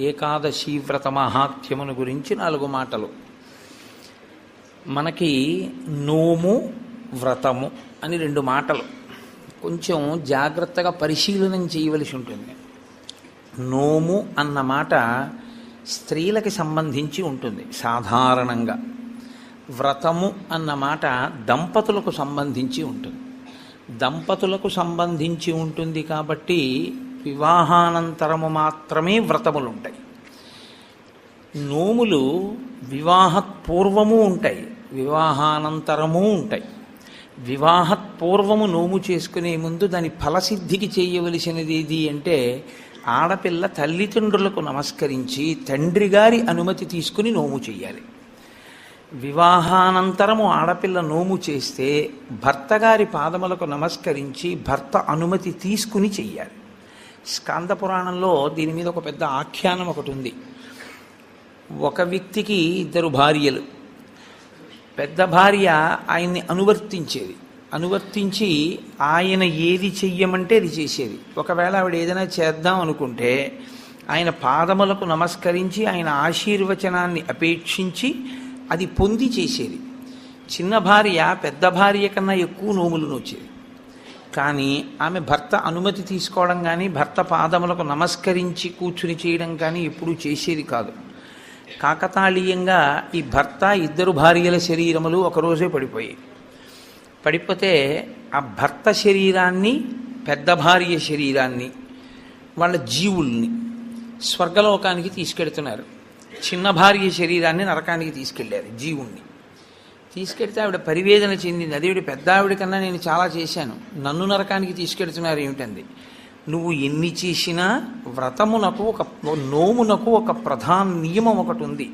ఏకాదశి వ్రత మహాత్యమును గురించి 4 మాటలు. మనకి నోము వ్రతము అని 2 మాటలు కొంచెం జాగ్రత్తగా పరిశీలనం చేయవలసి ఉంటుంది. నోము అన్న మాట స్త్రీలకి సంబంధించి ఉంటుంది సాధారణంగా. వ్రతము అన్న మాట దంపతులకు సంబంధించి ఉంటుంది. దంపతులకు సంబంధించి ఉంటుంది కాబట్టి వివాహానంతరము మాత్రమే వ్రతములు ఉంటాయి. నోములు వివాహపూర్వము ఉంటాయి, వివాహానంతరము ఉంటాయి. వివాహపూర్వము నోము చేసుకునే ముందు దాని ఫలసిద్ధికి చేయవలసినది ఏది అంటే ఆడపిల్ల తల్లిదండ్రులకు నమస్కరించి తండ్రి గారి అనుమతి తీసుకుని నోము చెయ్యాలి. వివాహానంతరము ఆడపిల్ల నోము చేస్తే భర్త గారి పాదములకు నమస్కరించి భర్త అనుమతి తీసుకుని చెయ్యాలి. స్కాంద పురాణంలో దీని మీద ఒక పెద్ద ఆఖ్యానం ఒకటి ఉంది. ఒక వ్యక్తికి 2 భార్యలు. పెద్ద భార్య ఆయన్ని అనువర్తించి ఆయన ఏది చెయ్యమంటే అది చేసేది. ఒకవేళ ఆవిడ ఏదైనా చేద్దాం అనుకుంటే ఆయన పాదములకు నమస్కరించి ఆయన ఆశీర్వచనాన్ని అపేక్షించి అది పొంది చేసేది. చిన్న భార్య పెద్ద భార్య కన్నా ఎక్కువ నోములు నోచేది. కానీ ఆమె భర్త అనుమతి తీసుకోవడం కానీ భర్త పాదములకు నమస్కరించి కూర్చుని చేయడం కానీ ఎప్పుడూ చేసేది కాదు. కాకతాళీయంగా ఈ భర్త 2 భార్యల శరీరములు ఒకరోజే పడిపోతే ఆ భర్త శరీరాన్ని పెద్ద భార్య శరీరాన్ని వాళ్ళ జీవుల్ని స్వర్గలోకానికి తీసుకెడుతున్నారు. చిన్న భార్య శరీరాన్ని నరకానికి తీసుకెళ్ళారు. జీవుణ్ణి తీసుకెడితే ఆవిడ పరివేదన చెందింది. అదేవిడ పెద్ద ఆవిడ కన్నా నేను చాలా చేశాను, నన్ను నరకానికి తీసుకెడుతున్నారు ఏమిటంది. నువ్వు ఎన్ని చేసినా వ్రతమునకు నోమునకు ఒక ప్రధాన నియమం ఒకటి ఉంది.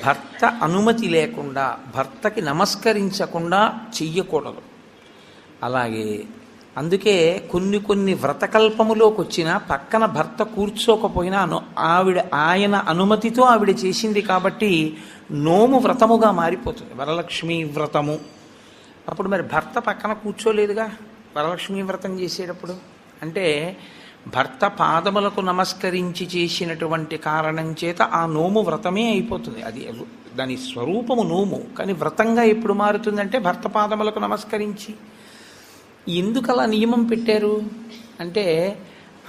భర్త అనుమతి లేకుండా భర్తకి నమస్కరించకుండా చెయ్యకూడదు. అలాగే అందుకే కొన్ని వ్రతకల్పములోకి వచ్చినా పక్కన భర్త కూర్చోకపోయినా ఆయన అనుమతితో ఆవిడ చేసింది కాబట్టి నోము వ్రతముగా మారిపోతుంది. వరలక్ష్మీ వ్రతము అప్పుడు మరి భర్త పక్కన కూర్చోలేదుగా వరలక్ష్మీ వ్రతం చేసేటప్పుడు. అంటే భర్త పాదములకు నమస్కరించి చేసినటువంటి కారణం చేత ఆ నోము వ్రతమే అయిపోతుంది. అది దాని స్వరూపము నోము, కానీ వ్రతంగా ఎప్పుడు మారుతుందంటే భర్త పాదములకు నమస్కరించి. ఎందుకు అలా నియమం పెట్టారు అంటే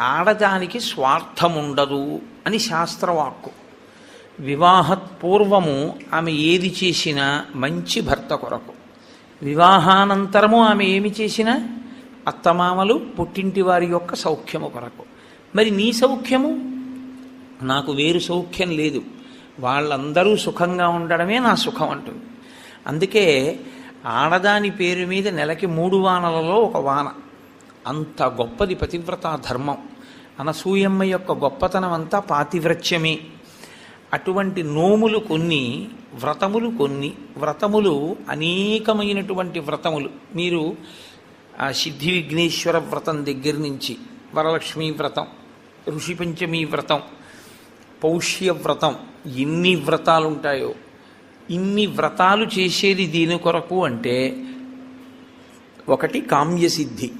ఆడదానికి స్వార్థం ఉండదు అని శాస్త్రవాక్కు. వివాహపూర్వము ఆమె ఏది చేసినా మంచి భర్త కొరకు, వివాహానంతరము ఆమె ఏమి చేసినా అత్తమామలు పుట్టింటి వారి యొక్క సౌఖ్యము కొరకు. మరి నీ సౌఖ్యము? నాకు వేరు సౌఖ్యం లేదు, వాళ్ళందరూ సుఖంగా ఉండడమే నా సుఖం అంటుంది. అందుకే ఆడదాని పేరు మీద నెలకి 3 వానలలో 1 వాన. అంత గొప్పది పతివ్రతా ధర్మం. అనసూయమ్మ యొక్క గొప్పతనం అంతా పాతివ్రత్యమే. అటువంటి నోములు కొన్ని, వ్రతములు కొన్ని. వ్రతములు అనేకమైనటువంటి వ్రతములు. మీరు సిద్ధి విఘ్నేశ్వర వ్రతం దగ్గర నుంచి వరలక్ష్మీ వ్రతం, ఋషి పంచమీ వ్రతం, పౌష్య వ్రతం, ఎన్ని వ్రతాలు ఉంటాయో. ఇన్ని వ్రతాలు చేసేది దీని కొరకు అంటే 1 కామ్యసిద్ధి,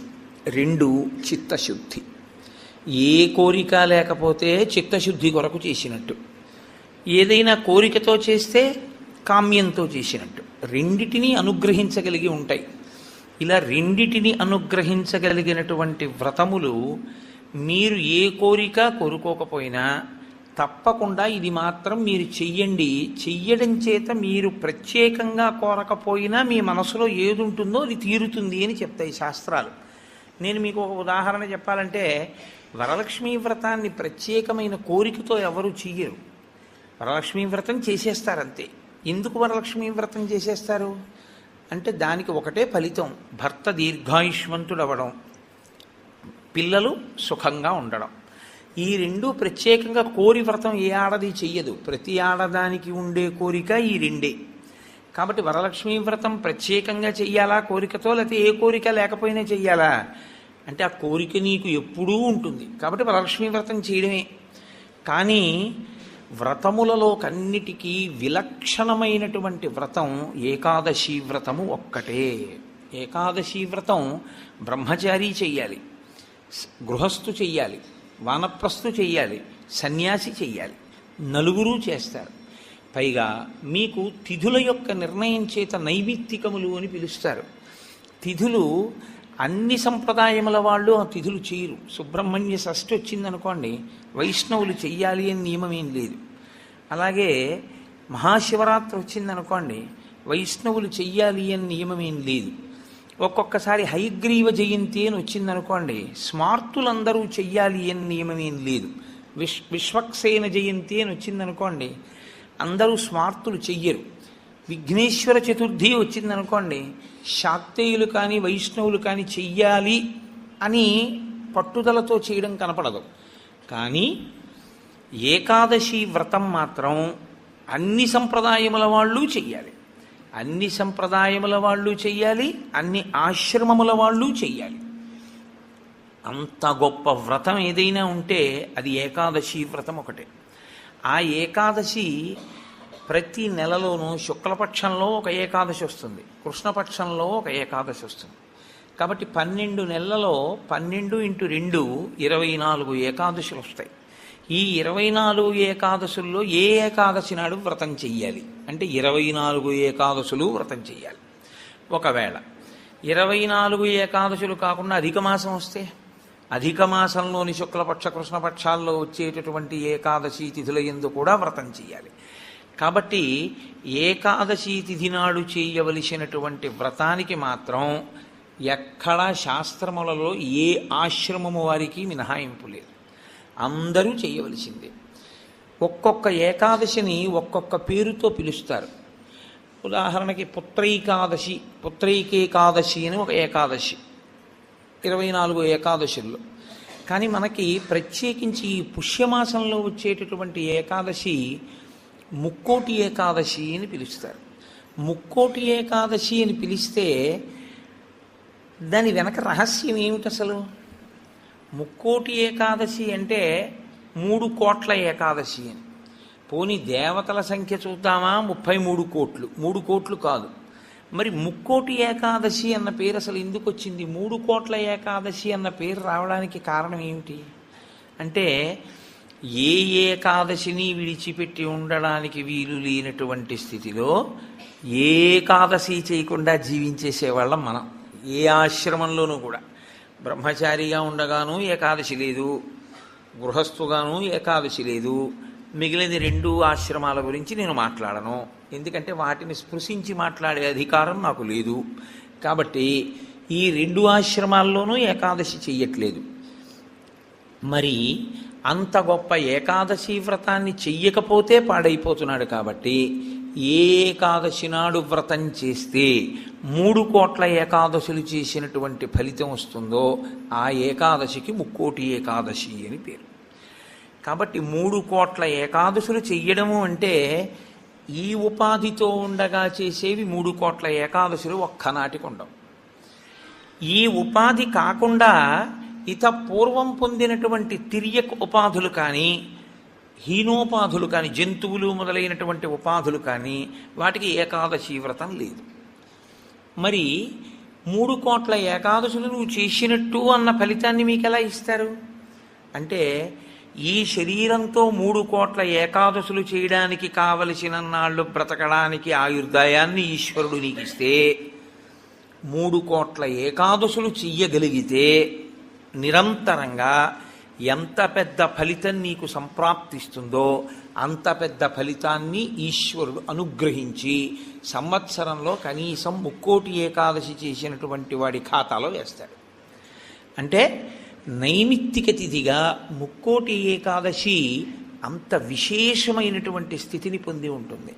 2 చిత్తశుద్ధి. ఏ కోరిక లేకపోతే చిత్తశుద్ధి కొరకు చేసినట్టు, ఏదైనా కోరికతో చేస్తే కామ్యంతో చేసినట్టు. రెండిటినీ అనుగ్రహించగలిగి ఉంటాయి. ఇలా రెండిటిని అనుగ్రహించగలిగినటువంటి వ్రతములు మీరు ఏ కోరిక కోరుకోకపోయినా తప్పకుండా ఇది మాత్రం మీరు చెయ్యండి. చెయ్యడం చేత మీరు ప్రత్యేకంగా కోరకపోయినా మీ మనసులో ఏది ఉంటుందో అది తీరుతుంది అని చెప్తాయి శాస్త్రాలు. నేను మీకు ఒక ఉదాహరణ చెప్పాలంటే వరలక్ష్మీ వ్రతాన్ని ప్రత్యేకమైన కోరికతో ఎవరు చెయ్యరు. వరలక్ష్మీ వ్రతం చేసేస్తారంతే. ఎందుకు వరలక్ష్మీ వ్రతం చేసేస్తారు అంటే దానికి ఒకటే ఫలితం, భర్త దీర్ఘాయుష్మంతుడవడం, పిల్లలు సుఖంగా ఉండడం. ఈ 2 ప్రత్యేకంగా కోరి వ్రతం ఏ ఆడది చెయ్యదు. ప్రతి ఆడదానికి ఉండే కోరిక ఈ 2. కాబట్టి వరలక్ష్మీ వ్రతం ప్రత్యేకంగా చెయ్యాలా కోరికతో, లేకపోతే ఏ కోరిక లేకపోయినా చెయ్యాలా అంటే ఆ కోరిక నీకు ఎప్పుడూ ఉంటుంది కాబట్టి వరలక్ష్మీ వ్రతం చేయడమే. కానీ వ్రతములలో కన్నిటికీ విలక్షణమైనటువంటి వ్రతం ఏకాదశి వ్రతము ఒక్కటే. ఏకాదశి వ్రతం బ్రహ్మచారి చెయ్యాలి, గృహస్థు చెయ్యాలి, వానప్రస్థు చెయ్యాలి, సన్యాసి చెయ్యాలి, నలుగురు చేస్తారు. పైగా మీకు తిథుల యొక్క నిర్ణయం చేత నైమిత్తికములు అని పిలుస్తారు. తిథులు అన్ని సంప్రదాయముల వాళ్ళు ఆ తిథులు చేయరు. సుబ్రహ్మణ్య షష్ఠి వచ్చిందనుకోండి, వైష్ణవులు చెయ్యాలి అని నియమం ఏం లేదు. అలాగే మహాశివరాత్రి వచ్చిందనుకోండి, వైష్ణవులు చెయ్యాలి అని నియమం ఏం లేదు. ఒక్కొక్కసారి హయగ్రీవ జయంతి అని వచ్చిందనుకోండి, స్మార్తులందరూ చెయ్యాలి అని నియమం ఏం లేదు. విశ్వక్సేన జయంతి అని వచ్చిందనుకోండి, అందరూ స్మార్తులు చెయ్యరు. విఘ్నేశ్వర చతుర్థి వచ్చిందనుకోండి, శాక్తేయులు కానీ వైష్ణవులు కానీ చెయ్యాలి అని పట్టుదలతో చేయడం కనపడదు. కానీ ఏకాదశి వ్రతం మాత్రం అన్ని సంప్రదాయముల వాళ్ళు చెయ్యాలి, అన్ని సంప్రదాయముల వాళ్ళు చెయ్యాలి, అన్ని ఆశ్రమముల వాళ్ళు చెయ్యాలి. అంత గొప్ప వ్రతం ఏదైనా ఉంటే అది ఏకాదశి వ్రతం ఒకటే. ఆ ఏకాదశి ప్రతి నెలలోనూ శుక్లపక్షంలో ఒక ఏకాదశి వస్తుంది, కృష్ణపక్షంలో ఒక ఏకాదశి వస్తుంది. కాబట్టి 12 నెలలలో 12 × 2 24 ఏకాదశులు వస్తాయి. ఈ 24 ఏకాదశుల్లో ఏ ఏకాదశి నాడు వ్రతం చెయ్యాలి అంటే 24 ఏకాదశులు వ్రతం చెయ్యాలి. ఒకవేళ 24 ఏకాదశులు కాకుండా అధిక మాసం వస్తే, అధిక మాసంలోని శుక్లపక్ష కృష్ణపక్షాల్లో వచ్చేటటువంటి ఏకాదశి తిథుల యందు కూడా వ్రతం చెయ్యాలి. కాబట్టి ఏకాదశి తిథి నాడు చేయవలసినటువంటి వ్రతానికి మాత్రం ఎక్కడా శాస్త్రములలో ఏ ఆశ్రమము వారికి మినహాయింపు లేదు, అందరూ చేయవలసిందే. ఒక్కొక్క ఏకాదశిని ఒక్కొక్క పేరుతో పిలుస్తారు. ఉదాహరణకి పుత్రైకేకాదశి అని ఒక ఏకాదశి 24 ఏకాదశుల్లో. కానీ మనకి ప్రత్యేకించి ఈ పుష్యమాసంలో వచ్చేటటువంటి ఏకాదశి ముక్కోటి ఏకాదశి అని పిలుస్తారు. ముక్కోటి ఏకాదశి అని పిలిస్తే దాని వెనక రహస్యం ఏమిటి అసలు? ముక్కోటి ఏకాదశి అంటే 3 కోట్ల ఏకాదశి అని. పోనీ దేవతల సంఖ్య చూద్దామా, 33 కోట్లు, 3 కోట్లు కాదు. మరి ముక్కోటి ఏకాదశి అన్న పేరు అసలు ఎందుకు వచ్చింది? 3 కోట్ల ఏకాదశి అన్న పేరు రావడానికి కారణం ఏమిటి అంటే, ఏ ఏకాదశిని విడిచిపెట్టి ఉండడానికి వీలు లేనటువంటి స్థితిలో ఏకాదశి చేయకుండా జీవించేసేవాళ్ళం మనం. ఏ ఆశ్రమంలోనూ కూడా బ్రహ్మచారిగా ఉండగాను ఏకాదశి లేదు, గృహస్థుగాను ఏకాదశి లేదు. మిగిలిన 2 ఆశ్రమాల గురించి నేను మాట్లాడను, ఎందుకంటే వాటిని స్పృశించి మాట్లాడే అధికారం నాకు లేదు. కాబట్టి ఈ 2 ఆశ్రమాల్లోనూ ఏకాదశి చెయ్యట్లేదు. మరి అంత గొప్ప ఏకాదశి వ్రతాన్ని చెయ్యకపోతే పాడైపోతున్నాడు. కాబట్టి ఏ ఏకాదశి నాడు వ్రతం చేస్తే 3 కోట్ల ఏకాదశులు చేసినటువంటి ఫలితం వస్తుందో ఆ ఏకాదశికి ముక్కోటి ఏకాదశి అని పేరు. కాబట్టి 3 కోట్ల ఏకాదశులు చెయ్యడము అంటే ఈ ఉపాధితో ఉండగా చేసేవి 3 కోట్ల ఏకాదశులు ఒక్కనాటికి ఉండవు. ఈ ఉపాధి కాకుండా ఇత పూర్వం పొందినటువంటి తిర్యక్ ఉపాధులు కానీ, హీనోపాధులు కానీ, జంతువులు మొదలైనటువంటి ఉపాధులు కానీ వాటికి ఏకాదశి వ్రతం లేదు. మరి 3 కోట్ల ఏకాదశులు నువ్వు చేసినట్టు అన్న ఫలితాన్ని మీకు ఎలా ఇస్తారు అంటే, ఈ శరీరంతో 3 కోట్ల ఏకాదశులు చేయడానికి కావలసిన నాళ్ళు బ్రతకడానికి ఆయుర్దాయాన్ని ఈశ్వరుడు నీకు ఇస్తే, 3 కోట్ల ఏకాదశులు చెయ్యగలిగితే నిరంతరంగా ఎంత పెద్ద ఫలితం నీకు సంప్రాప్తిస్తుందో అంత పెద్ద ఫలితాన్ని ఈశ్వరుడు అనుగ్రహించి సంవత్సరంలో కనీసం ముక్కోటి ఏకాదశి చేసినటువంటి వాడి ఖాతాలో వేస్తాడు. అంటే నైమిత్తిక తిథిగా ముక్కోటి ఏకాదశి అంత విశేషమైనటువంటి స్థితిని పొంది ఉంటుంది.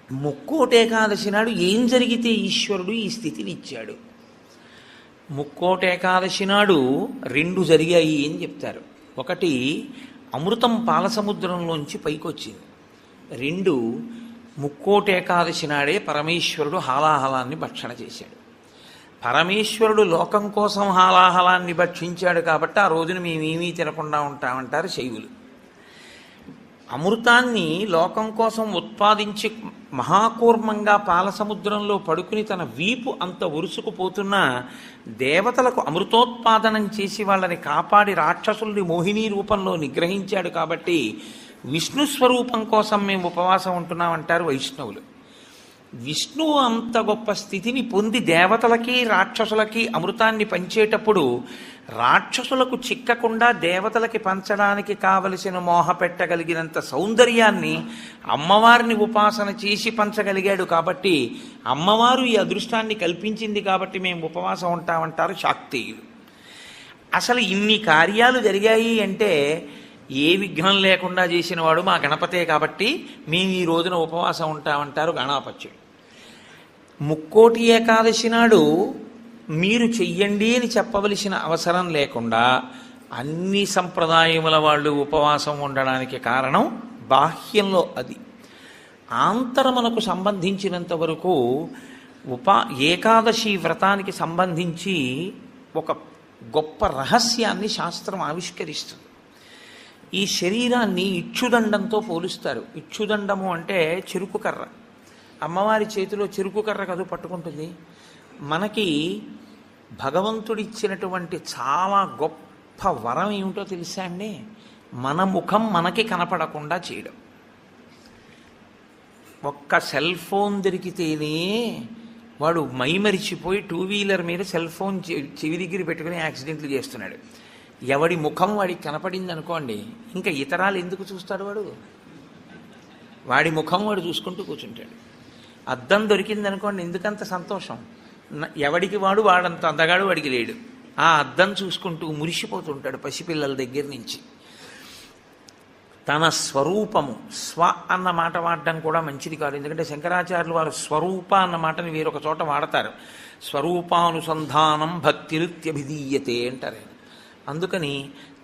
ముక్కోటి ఏకాదశి నాడు ఏం జరిగితే ఈశ్వరుడు ఈ స్థితిని ఇచ్చాడు? ముక్కోటి ఏకాదశి నాడు 2 జరిగాయి అని చెప్తారు. ఒకటి, అమృతం పాలసముద్రంలోంచి పైకొచ్చింది. 2, ముక్కోటి ఏకాదశి నాడే పరమేశ్వరుడు హాలాహలాన్ని భక్షణ చేశాడు. పరమేశ్వరుడు లోకం కోసం హాలాహలాన్ని భక్షించాడు కాబట్టి ఆ రోజున మేమేమీ తినకుండా ఉంటామంటారు శైవులు. అమృతాన్ని లోకం కోసం ఉత్పాదించి మహాకూర్మంగా పాలసముద్రంలో పడుకుని తన వీపు అంత ఉరుసుకుపోతున్నా దేవతలకు అమృతోత్పాదనం చేసి వాళ్ళని కాపాడి రాక్షసుల్ని మోహిని రూపంలో నిగ్రహించాడు కాబట్టి విష్ణు స్వరూపం కోసం మేము ఉపవాసం ఉంటున్నామంటారు వైష్ణవులు. విష్ణువు అంత గొప్ప స్థితిని పొంది దేవతలకి రాక్షసులకి అమృతాన్ని పంచేటప్పుడు రాక్షసులకు చిక్కకుండా దేవతలకి పంచడానికి కావలసిన మోహ పెట్టగలిగినంత సౌందర్యాన్ని అమ్మవారిని ఉపాసన చేసి పంచగలిగాడు కాబట్టి అమ్మవారు ఈ అదృష్టాన్ని కల్పించింది కాబట్టి మేము ఉపవాసం ఉంటామంటారు శాక్తేయులు. అసలు ఇన్ని కార్యాలు జరిగాయి అంటే ఏ విఘ్నం లేకుండా చేసిన వాడు మా గణపతే కాబట్టి మేము ఈ రోజున ఉపవాసం ఉంటామంటారు గణాపత్యుడు. ముక్కోటి ఏకాదశి నాడు మీరు చెయ్యండి అని చెప్పవలసిన అవసరం లేకుండా అన్ని సంప్రదాయముల వాళ్ళు ఉపవాసం ఉండడానికి కారణం బాహ్యంలో అది. ఆంతరమునకు సంబంధించినంత వరకు ఏకాదశి వ్రతానికి సంబంధించి ఒక గొప్ప రహస్యాన్ని శాస్త్రం ఆవిష్కరిస్తుంది. ఈ శరీరాన్ని ఇచ్చుదండంతో పోలుస్తారు. ఇచ్చుదండము అంటే చెరుకు కర్ర. అమ్మవారి చేతిలో చెరుకు కర్ర కదు పట్టుకుంటుంది. మనకి భగవంతుడిచ్చినటువంటి చాలా గొప్ప వరం ఏమిటో తెలుసా అండి? మన ముఖం మనకి కనపడకుండా చేయడం. ఒక్క సెల్ ఫోన్ దొరికితేనే వాడు మైమరిచిపోయి 2 వీలర్ మీద సెల్ ఫోన్ చెవి దగ్గర పెట్టుకుని యాక్సిడెంట్లు చేస్తున్నాడు. ఎవడి ముఖం వాడికి కనపడింది అనుకోండి, ఇంకా ఇతరాలు ఎందుకు చూస్తాడు? వాడి ముఖం వాడు చూసుకుంటూ కూర్చుంటాడు. అద్దం దొరికింది అనుకోండి, ఎందుకంత సంతోషం? ఎవడికి వాడంత అందగాడు వాడికి లేడు. ఆ అద్దం చూసుకుంటూ మురిసిపోతుంటాడు పసిపిల్లల దగ్గర నుంచి. తన స్వరూపము, స్వ అన్న మాట వాడడం కూడా మంచిది కాదు. ఎందుకంటే శంకరాచార్యులు వారు స్వరూప అన్న మాటని వేరొక చోట వాడతారు. స్వరూపానుసంధానం భక్తిరిత్యభిధీయతే అంటారు. అందుకని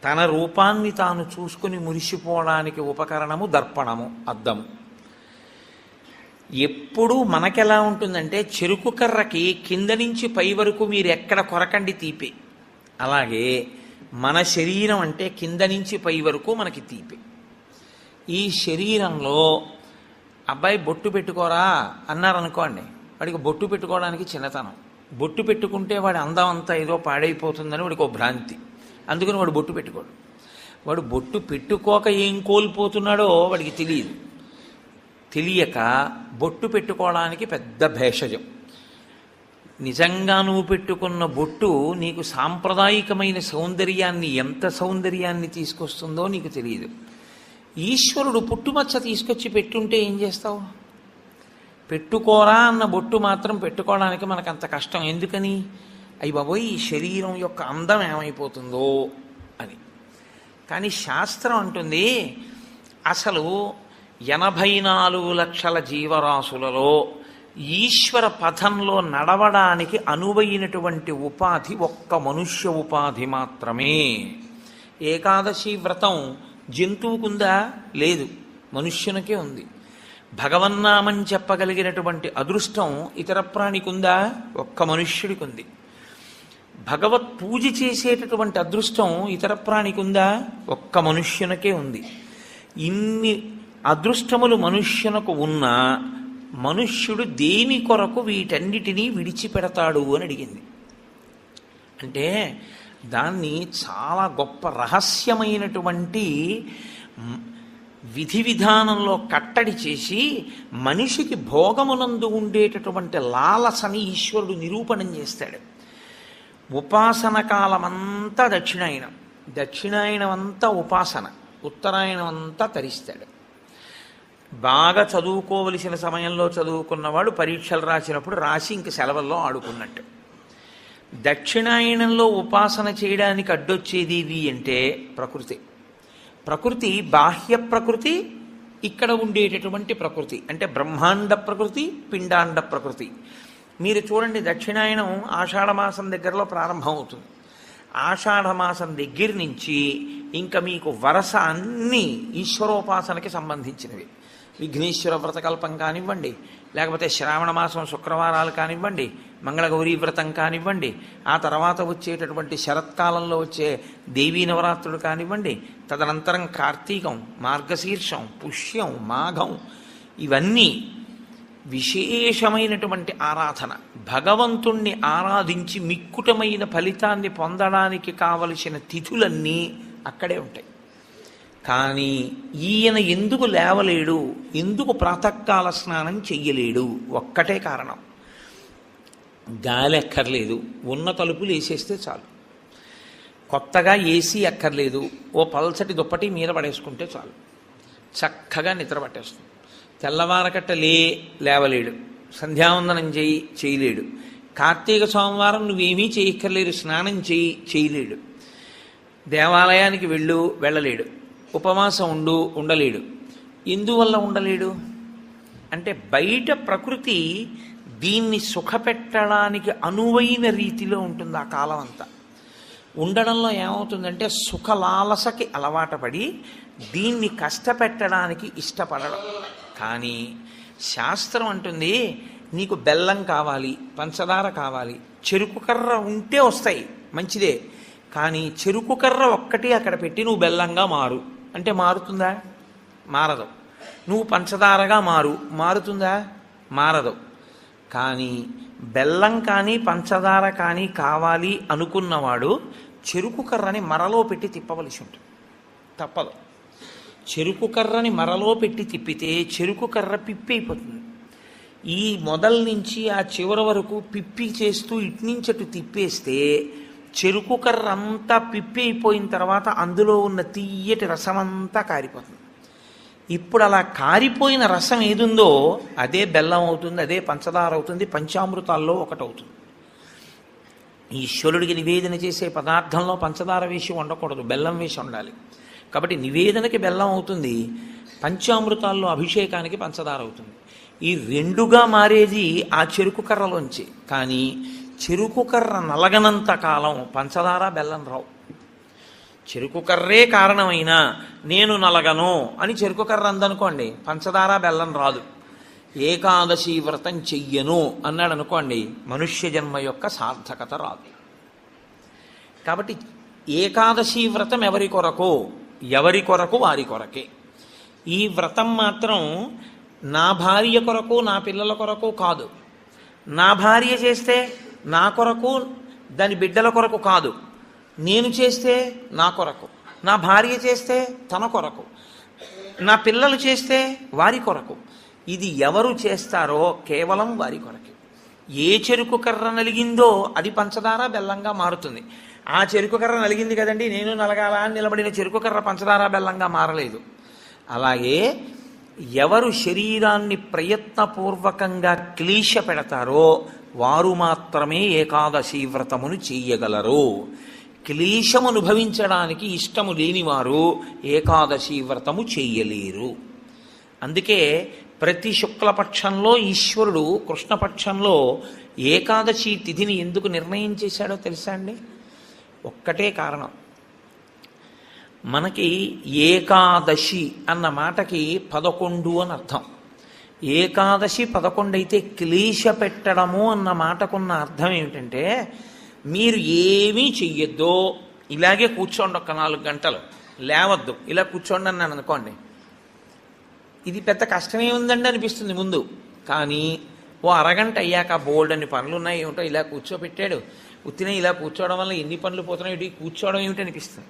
తన రూపాన్ని తాను చూసుకుని మురిసిపోవడానికి ఉపకరణము దర్పణము, అద్దము. ఎప్పుడూ మనకెలా ఉంటుందంటే చెరుకు కర్రకి కింద నుంచి పై వరకు మీరు ఎక్కడ కొరకండి తీపే, అలాగే మన శరీరం అంటే కింద నుంచి పై వరకు మనకి తీపే. ఈ శరీరంలో అబ్బాయి బొట్టు పెట్టుకోరా అన్నారనుకోండి, వాడికి బొట్టు పెట్టుకోవడానికి చిన్నతనం. బొట్టు పెట్టుకుంటే వాడి అందం అంతా ఏదో పాడైపోతుందని వాడికి ఒక భ్రాంతి. అందుకని వాడు బొట్టు పెట్టుకోడు. వాడు బొట్టు పెట్టుకోక ఏం కోల్పోతున్నాడో వాడికి తెలియదు. తెలియక బొట్టు పెట్టుకోవడానికి పెద్ద భేషజం. నిజంగా నువ్వు పెట్టుకున్న బొట్టు నీకు సాంప్రదాయికమైన సౌందర్యాన్ని, ఎంత సౌందర్యాన్ని తీసుకొస్తుందో నీకు తెలియదు. ఈశ్వరుడు పుట్టుమచ్చ తీసుకొచ్చి పెట్టుంటే ఏం చేస్తావు? పెట్టుకోరా అన్న బొట్టు మాత్రం పెట్టుకోవడానికి మనకు అంత కష్టం ఎందుకని? అయ్యి బాబోయ్, ఈ శరీరం యొక్క అందం ఏమైపోతుందో అని. కానీ శాస్త్రం అంటుంది అసలు 84 లక్షల జీవరాశులలో ఈశ్వర పథంలో నడవడానికి అనువైనటువంటి ఉపాధి ఒక్క మనుష్య ఉపాధి మాత్రమే. ఏకాదశి వ్రతం జంతువుకుందా? లేదు, మనుష్యునికే ఉంది. భగవన్నామని చెప్పగలిగినటువంటి అదృష్టం ఇతర ప్రాణికుందా? ఒక్క మనుష్యుడికి ఉంది. భగవత్ పూజ చేసేటటువంటి అదృష్టం ఇతర ప్రాణికుందా? ఒక్క మనుష్యునికే ఉంది. ఇన్ని అదృష్టములు మనుష్యునకు ఉన్నా మనుష్యుడు దేని కొరకు వీటన్నిటినీ విడిచిపెడతాడు అని అడిగింది. అంటే దాన్ని చాలా గొప్ప రహస్యమైనటువంటి విధి విధానంలో కట్టడి చేసి మనిషికి భోగమునందు ఉండేటటువంటి లాలసని ఈశ్వరుడు నిరూపణం చేస్తాడు. ఉపాసన కాలమంతా దక్షిణాయనం, దక్షిణాయనం అంతా ఉపాసన, ఉత్తరాయణం అంతా తరిస్తాడు. బాగా చదువుకోవలసిన సమయంలో చదువుకున్నవాడు పరీక్షలు రాసినప్పుడు రాసి ఇంక సెలవుల్లో ఆడుకున్నట్టు. దక్షిణాయనంలో ఉపాసన చేయడానికి అడ్డొచ్చేది అంటే ప్రకృతి. ప్రకృతి బాహ్య ప్రకృతి, ఇక్కడ ఉండేటటువంటి ప్రకృతి అంటే బ్రహ్మాండ ప్రకృతి, పిండాండ ప్రకృతి. మీరు చూడండి, దక్షిణాయనం ఆషాఢమాసం దగ్గరలో ప్రారంభం అవుతుంది. ఆషాఢమాసం దగ్గర నుంచి ఇంకా మీకు వరస అన్నీ ఈశ్వరోపాసనకి సంబంధించినవి. విఘ్నేశ్వర వ్రతకల్పం కానివ్వండి, లేకపోతే శ్రావణ మాసం శుక్రవారాలు కానివ్వండి, మంగళగౌరీ వ్రతం కానివ్వండి, ఆ తర్వాత వచ్చేటటువంటి శరత్కాలంలో వచ్చే దేవీ నవరాత్రులు కానివ్వండి, తదనంతరం కార్తీకం, మార్గశీర్షం, పుష్యం, మాఘం, ఇవన్నీ విశేషమైనటువంటి ఆరాధన. భగవంతుణ్ణి ఆరాధించి మిక్కుటమైన ఫలితాన్ని పొందడానికి కావలసిన తిథులన్నీ అక్కడే ఉంటాయి. కానీ ఈయన ఎందుకు లేవలేడు, ఎందుకు ప్రాతకాల స్నానం చెయ్యలేడు? ఒక్కటే కారణం, గాలి అక్కర్లేదు, ఉన్న తలుపులు వేసేస్తే చాలు. కొత్తగా ఏసీ అక్కర్లేదు, ఓ పల్చటి దుప్పటి మీద పడేసుకుంటే చాలు, చక్కగా నిద్ర పట్టేస్తుంది. తెల్లవారకట్ట లేవలేడు, సంధ్యావందనం చేయలేడు, కార్తీక సోమవారం నువ్వేమీ చేయక్కర్లేదు, స్నానం చేయలేడు, దేవాలయానికి వెళ్ళలేడు, ఉపవాసం ఉండలేడు. ఎందువల్ల ఉండలేడు అంటే బయట ప్రకృతి దీన్ని సుఖపెట్టడానికి అనువైన రీతిలో ఉంటుంది. ఆ కాలం అంతా ఉండడంలో ఏమవుతుందంటే సుఖలాలసకి అలవాటుపడి దీన్ని కష్టపెట్టడానికి ఇష్టపడడం. కానీ శాస్త్రం అంటుంది నీకు బెల్లం కావాలి, పంచదార కావాలి, చెరుకు కర్ర ఉంటే వస్తాయి, మంచిదే. కానీ చెరుకు కర్ర ఒక్కటి అక్కడ పెట్టి నువ్వు బెల్లంగా మారు అంటే మారుతుందా? మారదు. నువ్వు పంచదారగా మారుతుందా? మారదు. కానీ బెల్లం కానీ పంచదార కానీ కావాలి అనుకున్నవాడు చెరుకు కర్రని మరలో పెట్టి తిప్పవలసి ఉంటుంది, తప్పదు. చెరుకు కర్రని మరలో పెట్టి తిప్పితే చెరుకు కర్ర పిప్పి అయిపోతుంది. ఈ మొదల నుంచి ఆ చివరి వరకు పిప్పి చేస్తూ ఇట్నుంచటు తిప్పేస్తే చెరుకు కర్ర అంతా పిప్పి అయిపోయిన తర్వాత అందులో ఉన్న తీయటి రసమంతా కారిపోతుంది. ఇప్పుడు అలా కారిపోయిన రసం ఏదుందో అదే బెల్లం అవుతుంది, అదే పంచదార అవుతుంది, పంచామృతాల్లో ఒకటవుతుంది. ఈశ్వరుడికి నివేదన చేసే పదార్థంలో పంచదార వేసి ఉండకూడదు, బెల్లం వేసి ఉండాలి. కాబట్టి నివేదనకి బెల్లం అవుతుంది, పంచామృతాల్లో అభిషేకానికి పంచదార అవుతుంది. ఈ రెండుగా మారేది ఆ చెరుకు కర్రలోంచి. కానీ చెరుకు కర్ర నలగనంత కాలం పంచదార బెల్లం రావు. చెరుకు కర్రే కారణమైనా నేను నలగను అని చెరుకు కర్ర అందనుకోండి, పంచదార బెల్లం రాదు. ఏకాదశి వ్రతం చెయ్యను అన్నాడు అనుకోండి, మనుష్య జన్మ యొక్క సార్థకత రాదు. కాబట్టి ఏకాదశి వ్రతం ఎవరి కొరకు వారి కొరకే. ఈ వ్రతం మాత్రం నా భార్య కొరకు నా పిల్లల కొరకు కాదు. నా భార్య చేస్తే నా కొరకు దాని బిడ్డల కొరకు కాదు, నేను చేస్తే నా కొరకు, నా భార్య చేస్తే తన కొరకు, నా పిల్లలు చేస్తే వారి కొరకు. ఇది ఎవరు చేస్తారో కేవలం వారి కొరకే. ఏ చెరుకు కర్ర నలిగిందో అది పంచదార బెల్లంగా మారుతుంది. ఆ చెరుకు కర్ర నలిగింది కదండి నేను నలగాల అని నిలబడిన చెరుకు కర్ర పంచదార బెల్లంగా మారలేదు. అలాగే ఎవరు శరీరాన్ని ప్రయత్నపూర్వకంగా క్లీశ పెడతారో వారు మాత్రమే ఏకాదశి వ్రతమును చెయ్యగలరు. క్లీశము అనుభవించడానికి ఇష్టము లేనివారు ఏకాదశి వ్రతము చెయ్యలేరు. అందుకే ప్రతి శుక్లపక్షంలో ఈశ్వరుడు కృష్ణపక్షంలో ఏకాదశి తిథిని ఎందుకు నిర్ణయం చేశాడో తెలుసా అండి? ఒక్కటే కారణం. మనకి ఏకాదశి అన్న మాటకి 11 అని అర్థం. ఏకాదశి 11 అయితే క్లీశ పెట్టడము అన్న మాటకున్న అర్థం ఏమిటంటే మీరు ఏమీ చెయ్యొద్దు, ఇలాగే కూర్చోండి, ఒక 4 గంటలు లేవద్దు, ఇలా కూర్చోండి అన్నాను అనుకోండి, ఇది పెద్ద కష్టమే ఉందండి అనిపిస్తుంది ముందు. కానీ ఓ అరగంట అయ్యాక బోల్డ్ అన్ని పనులు ఉన్నాయి, ఏమిటో ఇలా కూర్చోబెట్టాడు, ఉత్తినే ఇలా కూర్చోవడం వల్ల ఎన్ని పనులు పోతున్నాయి, కూర్చోవడం ఏమిటి అనిపిస్తుంది.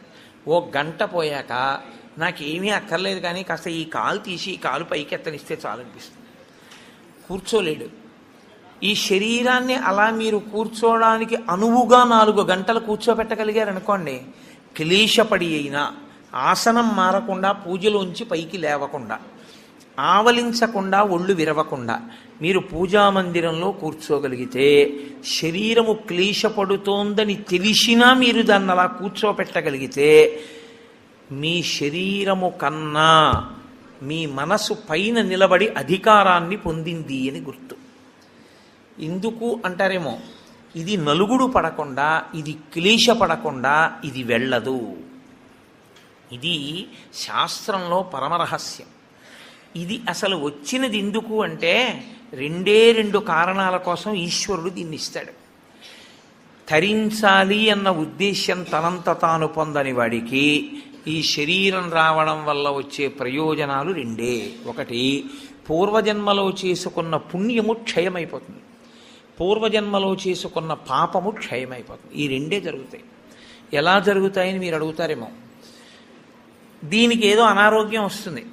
ఓ గంట పోయాక నాకేమీ అక్కర్లేదు కానీ కాస్త ఈ కాలు తీసి ఈ కాలు పైకి ఎత్తనిస్తే చాలు అనిపిస్తుంది. కూర్చోలేడు. ఈ శరీరాన్ని అలా మీరు కూర్చోవడానికి అనువుగా 4 గంటలు కూర్చోబెట్టగలిగారనుకోండి, క్లేశపడి అయినా ఆసనం మారకుండా, పూజలోంచి పైకి లేవకుండా, ఆవలించకుండా, ఒళ్ళు విరవకుండా మీరు పూజామందిరంలో కూర్చోగలిగితే, శరీరము క్లేశపడుతోందని తెలిసినా మీరు దాన్ని అలా కూర్చోపెట్టగలిగితే, మీ శరీరము కన్నా మీ మనసు పైన నిలబడి అధికారాన్ని పొందింది అని గుర్తు. ఎందుకు అంటారేమో, ఇది నలుగుడు పడకుండా, ఇది క్లేశపడకుండా ఇది వెళ్ళదు. ఇది శాస్త్రంలో పరమరహస్యం. ఇది అసలు వచ్చినది ఎందుకు అంటే రెండే రెండు కారణాల కోసం ఈశ్వరుడు దీన్ని ఇస్తాడు. తరించాలి అన్న ఉద్దేశ్యం తనంత తాను పొందని వాడికి ఈ శరీరం రావడం వల్ల వచ్చే ప్రయోజనాలు రెండే. ఒకటి, పూర్వజన్మలో చేసుకున్న పుణ్యము క్షయమైపోతుంది, పూర్వజన్మలో చేసుకున్న పాపము క్షయమైపోతుంది. ఈ రెండే జరుగుతాయి. ఎలా జరుగుతాయని మీరు అడుగుతారేమో. దీనికి ఏదో అనారోగ్యం వస్తుంది,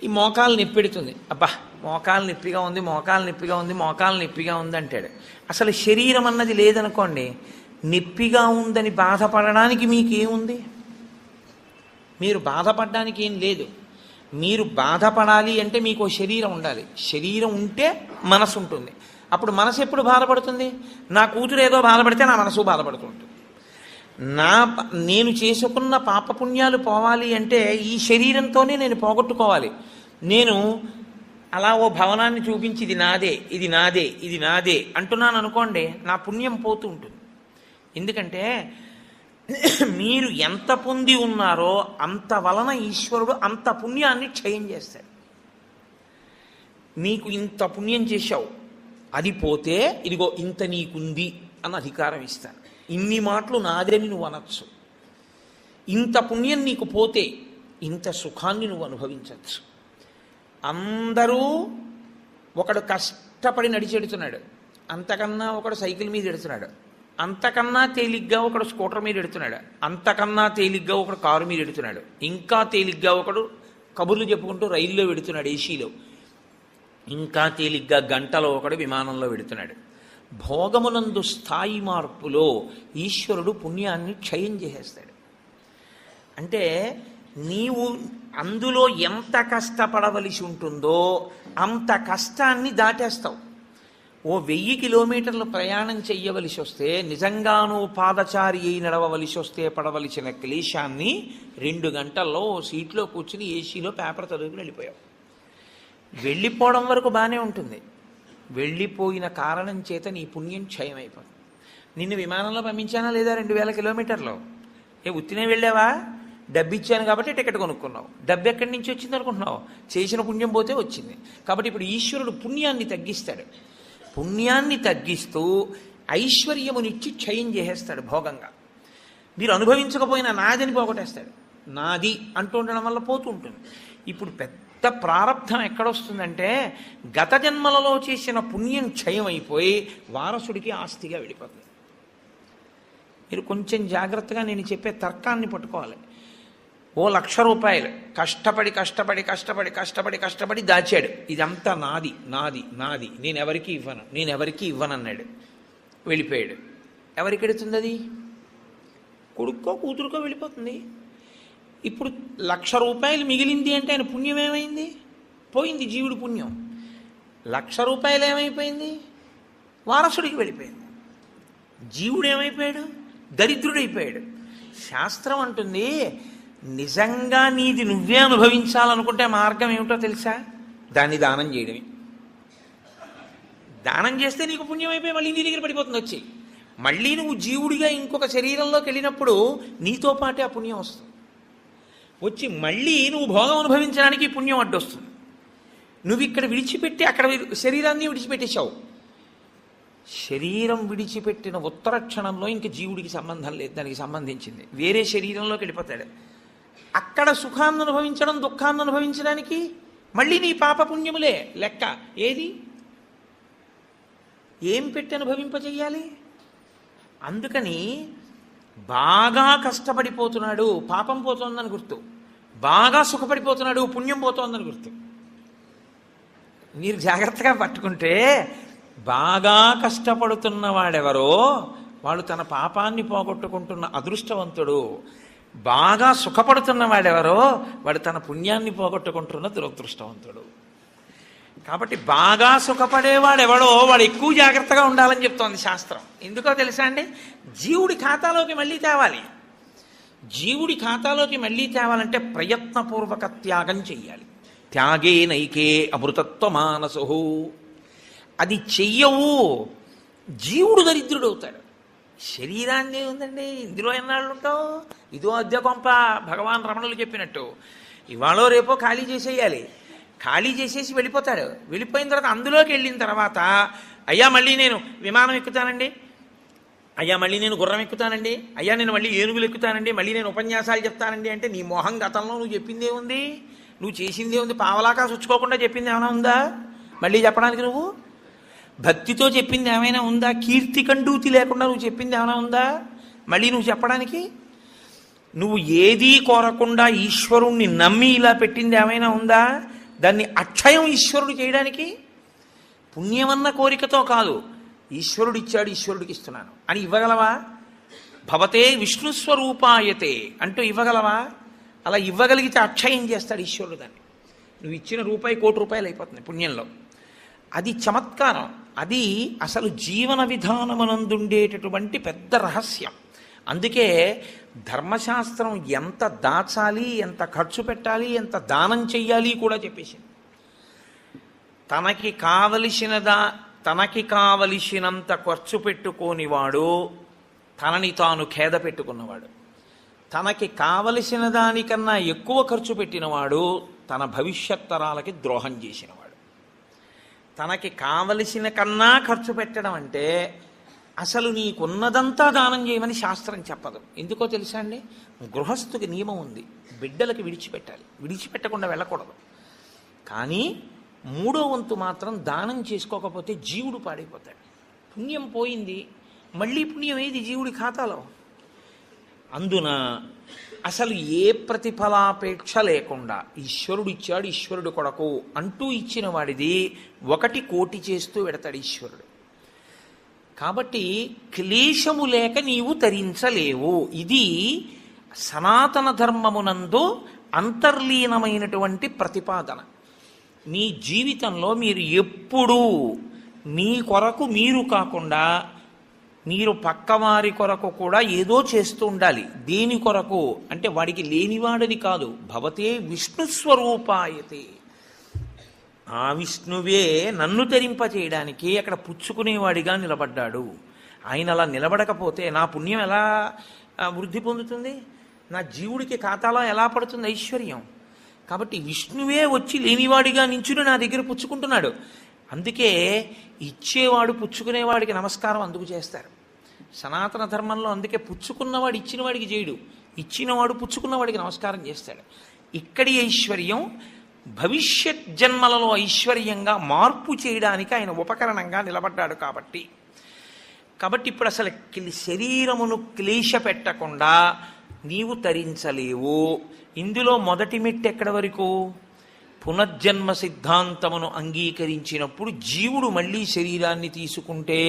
ఈ మోకాలు నొప్పెడుతుంది, అబ్బా మోకాలు నొప్పిగా ఉంది, మోకాలు నొప్పిగా ఉంది, మోకాలు నొప్పిగా ఉంది అంటాడు. అసలు శరీరం అన్నది లేదనుకోండి, నొప్పిగా ఉందని బాధపడడానికి మీకేముంది? మీరు బాధపడడానికి ఏం లేదు. మీరు బాధపడాలి అంటే మీకు శరీరం ఉండాలి, శరీరం ఉంటే మనసు ఉంటుంది. అప్పుడు మనసు ఎప్పుడు బాధపడుతుంది? నా కూతురు ఏదో బాధపడితే నా మనసు బాధపడుతుంటుంది. నేను చేసుకున్న పాపపుణ్యాలు పోవాలి అంటే ఈ శరీరంతోనే నేను పోగొట్టుకోవాలి. నేను అలా ఓ భవనాన్ని చూపించి ఇది నాదే, ఇది నాదే, ఇది నాదే అంటున్నాను అనుకోండి, నా పుణ్యం పోతూ ఉంటుంది. ఎందుకంటే మీరు ఎంత పొంది ఉన్నారో అంత వలన ఈశ్వరుడు అంత పుణ్యాన్ని క్షయం చేస్తాడు. నీకు ఇంత పుణ్యం చేశావు, అది పోతే ఇదిగో ఇంత నీకుంది అన్న అధికారం ఇస్తాను, ఇన్ని మాటలు నాదని నువ్వు అనొచ్చు. ఇంత పుణ్యం నీకు పోతే ఇంత సుఖాన్ని నువ్వు అనుభవించవచ్చు. అందరూ ఒకడు కష్టపడి నడిచెడుతున్నాడు, అంతకన్నా ఒకడు సైకిల్ మీద ఎడుతున్నాడు, అంతకన్నా తేలిగ్గా ఒకడు స్కూటర్ మీద ఎడుతున్నాడు, అంతకన్నా తేలిగ్గా ఒకడు కారు మీద ఎడుతున్నాడు, ఇంకా తేలిగ్గా ఒకడు కబుర్లు చెప్పుకుంటూ రైల్లో వెడుతున్నాడు ఏసీలో, ఇంకా తేలిగ్గా గంటలో ఒకడు విమానంలో వెడుతున్నాడు. భోగమునందు స్థాయి మార్పులో ఈశ్వరుడు పుణ్యాన్ని క్షయం చేసేస్తాడు. అంటే నీవు అందులో ఎంత కష్టపడవలసి ఉంటుందో అంత కష్టాన్ని దాటేస్తావు. ఓ 1000 కిలోమీటర్లు ప్రయాణం చెయ్యవలసి వస్తే, నిజంగానూ పాదచారి అయి నడవవలసి వస్తే పడవలసిన క్లేశాన్ని 2 గంటల్లో ఓ సీట్లో కూర్చుని ఏసీలో పేపర్ చదువుకుని వెళ్ళిపోయావు. వెళ్ళిపోవడం వరకు బాగానే ఉంటుంది, వెళ్ళిపోయిన కారణం చేత నీ పుణ్యం క్షయమైపోతుంది. నిన్ను విమానంలో పంపించానా లేదా 2000 కిలోమీటర్లు? ఉత్తినే వెళ్ళావా? డబ్బు ఇచ్చాను కాబట్టి టికెట్ కొనుక్కున్నావు. డబ్బు ఎక్కడి నుంచి వచ్చింది అనుకుంటున్నావు? చేసిన పుణ్యం పోతే వచ్చింది. కాబట్టి ఇప్పుడు ఈశ్వరుడు పుణ్యాన్ని తగ్గిస్తాడు. పుణ్యాన్ని తగ్గిస్తూ ఐశ్వర్యమునిచ్చి క్షయం చేసేస్తాడు భోగంగా. మీరు అనుభవించకపోయినా నాదని పోగొట్టేస్తాడు. నాది అంటూ ఉండడం వల్ల పోతూ ఉంటుంది. ఇప్పుడు పెద్ద ప్రారంధం ఎక్కడొస్తుందంటే, గత జన్మలలో చేసిన పుణ్యం క్షయం అయిపోయి వారసుడికి ఆస్తిగా వెళ్ళిపోతుంది. మీరు కొంచెం జాగ్రత్తగా నేను చెప్పే తర్కాన్ని పట్టుకోవాలి. ఓ 1,00,000 రూపాయలు కష్టపడి కష్టపడి కష్టపడి కష్టపడి కష్టపడి దాచాడు, ఇదంతా నాది నాది నాది, నేను ఎవరికి ఇవ్వను, నేను ఎవరికి ఇవ్వనన్నాడు, వెళ్ళిపోయాడు. ఎవరికి ఎడుతుంది అది? కొడుక్కో కూతురుకో వెళ్ళిపోతుంది. ఇప్పుడు 1,00,000 రూపాయలు మిగిలింది అంటే ఆయన పుణ్యం ఏమైంది? పోయింది, జీవుడి పుణ్యం. 1,00,000 రూపాయలు ఏమైపోయింది? వారసుడికి వెళ్ళిపోయింది. జీవుడు ఏమైపోయాడు? దరిద్రుడైపోయాడు. శాస్త్రం అంటుంది, నిజంగా నీది నువ్వే అనుభవించాలనుకుంటే మార్గం ఏమిటో తెలుసా? దాన్ని దానం చేయడమే. దానం చేస్తే నీకు పుణ్యం అయిపోయి మళ్ళీ నీ దగ్గర పడిపోతుంది వచ్చి. మళ్ళీ నువ్వు జీవుడిగా ఇంకొక శరీరంలోకి వెళ్ళినప్పుడు నీతో పాటే ఆ పుణ్యం వస్తుంది. వచ్చి మళ్ళీ నువ్వు భోగం అనుభవించడానికి పుణ్యం అడ్డొస్తుంది. నువ్వు ఇక్కడ విడిచిపెట్టి అక్కడ శరీరాన్ని విడిచిపెట్టేశావు. శరీరం విడిచిపెట్టిన ఉత్తర క్షణంలో ఇంక జీవుడికి సంబంధం లేదు, దానికి సంబంధించింది వేరే శరీరంలోకి వెళ్ళిపోతాడు. అక్కడ సుఖాన్ని అనుభవించడం, దుఃఖాన్ని అనుభవించడానికి మళ్ళీ నీ పాపపుణ్యములే లెక్క. ఏది ఏం పెట్టి అనుభవింపజేయాలి? అందుకని బాగా కష్టపడిపోతున్నాడు, పాపం పోతోందని గుర్తు, బాగా సుఖపడిపోతున్నాడు, పుణ్యం పోతోందని గుర్తు. మీరు జాగ్రత్తగా పట్టుకుంటే, బాగా కష్టపడుతున్న వాడెవరో వాడు తన పాపాన్ని పోగొట్టుకుంటున్న అదృష్టవంతుడు, బాగా సుఖపడుతున్న వాడెవరో వాడు తన పుణ్యాన్ని పోగొట్టుకుంటున్న దురదృష్టవంతుడు. కాబట్టి బాగా సుఖపడేవాడెవడో వాడు ఎక్కువ జాగ్రత్తగా ఉండాలని చెప్తోంది శాస్త్రం. ఎందుకో తెలుసా అండి? జీవుడి ఖాతాలోకి మళ్ళీ తేవాలి. జీవుడి ఖాతాలోకి మళ్ళీ తేవాలంటే ప్రయత్నపూర్వక త్యాగం చెయ్యాలి. త్యాగే నైకే అమృతత్వ మానసు. అది చెయ్యవు, జీవుడు దరిద్రుడవుతాడు. శరీరాన్ని ఉందండి, ఇందులో ఎన్నాళ్ళు ఉంటావు? ఇదో అద్దె కొంప, భగవాన్ రమణులు చెప్పినట్టు ఇవాళో రేపో ఖాళీ చేసేయాలి. ఖాళీ చేసేసి వెళ్ళిపోతాడు. వెళ్ళిపోయిన తర్వాత అందులోకి వెళ్ళిన తర్వాత, అయ్యా మళ్ళీ నేను విమానం ఎక్కుతానండి, అయ్యా మళ్ళీ నేను గుర్రం ఎక్కుతానండి, అయ్యా నేను మళ్ళీ ఏనుగులు ఎక్కుతానండి, మళ్ళీ నేను ఉపన్యాసాలు చెప్తానండి అంటే నీ మోహం గతంలో నువ్వు చెప్పిందే ఉంది, నువ్వు చేసిందే ఉంది. పావలాకా చుచ్చుకోకుండా చెప్పింది ఏమైనా ఉందా మళ్ళీ చెప్పడానికి? నువ్వు భక్తితో చెప్పింది ఏమైనా ఉందా? కీర్తి కండూతి లేకుండా నువ్వు చెప్పింది ఏమైనా ఉందా మళ్ళీ నువ్వు చెప్పడానికి? నువ్వు ఏదీ కోరకుండా ఈశ్వరుణ్ణి నమ్మి ఇలా పెట్టింది ఏమైనా ఉందా? దాన్ని అక్షయం ఈశ్వరుడు చేయడానికి. పుణ్యమన్న కోరికతో కాదు, ఈశ్వరుడు ఇచ్చాడు ఈశ్వరుడికి ఇస్తున్నాను అని ఇవ్వగలవా? భవతే విష్ణుస్వరూపాయతే అంటూ ఇవ్వగలవా? అలా ఇవ్వగలిగితే అక్షయం చేస్తాడు ఈశ్వరుడు దాన్ని. నువ్వు ఇచ్చిన రూపాయి ₹1,00,00,000 అయిపోతుంది పుణ్యంలో. అది చమత్కారం. అది అసలు జీవన విధానమునందుండేటటువంటి పెద్ద రహస్యం. అందుకే ధర్మశాస్త్రం ఎంత దాచాలి, ఎంత ఖర్చు పెట్టాలి, ఎంత దానం చెయ్యాలి కూడా చెప్పేసింది. తనకి కావలసినంత ఖర్చు పెట్టుకోనివాడు తనని తాను ఖేద పెట్టుకున్నవాడు. తనకి కావలసిన దానికన్నా ఎక్కువ ఖర్చు పెట్టినవాడు తన భవిష్యత్ తరాలకి ద్రోహం చేసినవాడు. తనకి కావలసిన కన్నా ఖర్చు పెట్టడం అంటే అసలు నీకున్నదంతా దానం చేయమని శాస్త్రం చెప్పదు. ఎందుకో తెలుసా అండి? గృహస్థుకి నియమం ఉంది, బిడ్డలకి విడిచిపెట్టాలి, విడిచిపెట్టకుండా వెళ్ళకూడదు. కానీ 3వ వంతు మాత్రం దానం చేసుకోకపోతే జీవుడు పాడైపోతాడు. పుణ్యం పోయింది, మళ్ళీ పుణ్యం ఏది జీవుడి ఖాతాలో? అందున అసలు ఏ ప్రతిఫలాపేక్ష లేకుండా ఈశ్వరుడు ఇచ్చాడు, ఈశ్వరుడు కొరకు అంటూ ఇచ్చిన వాడిది 1 కోటి చేస్తూ పెడతాడు ఈశ్వరుడు. కాబట్టి క్లేశము లేక నీవు తరించలేవు. ఇది సనాతన ధర్మమునందు అంతర్లీనమైనటువంటి ప్రతిపాదన. మీ జీవితంలో మీరు ఎప్పుడూ మీ కొరకు మీరు కాకుండా మీరు పక్కవారి కొరకు కూడా ఏదో చేస్తూ ఉండాలి. దేని కొరకు అంటే వాడికి లేనివాడని కాదు. భవతే విష్ణుస్వరూపాయతే. ఆ విష్ణువే నన్ను తరింపచేయడానికి అక్కడ పుచ్చుకునేవాడిగా నిలబడ్డాడు. ఆయన అలా నిలబడకపోతే నా పుణ్యం ఎలా వృద్ధి పొందుతుంది? నా జీవుడికి ఖాతాలో ఎలా పడుతుంది ఐశ్వర్యం? కాబట్టి విష్ణువే వచ్చి లేనివాడిగా నించుని నా దగ్గర పుచ్చుకుంటున్నాడు. అందుకే ఇచ్చేవాడు పుచ్చుకునేవాడికి నమస్కారం అందుకు చేస్తారు సనాతన ధర్మంలో. అందుకే పుచ్చుకున్నవాడు ఇచ్చినవాడికి చేయడు, ఇచ్చినవాడు పుచ్చుకున్నవాడికి నమస్కారం చేస్తాడు. ఇక్కడి ఐశ్వర్యం భవిష్యత్ జన్మలలో ఐశ్వర్యంగా మార్పు చేయడానికి ఆయన ఉపకరణంగా నిలబడ్డాడు. కాబట్టి ఇప్పుడు అసలు శరీరమును క్లేశ పెట్టకుండా నీవు తరించలేవు. ఇందులో మొదటి మెట్టు ఎక్కడి వరకు? పునర్జన్మ సిద్ధాంతమును అంగీకరించినప్పుడు జీవుడు మళ్ళీ శరీరాన్ని తీసుకుంటే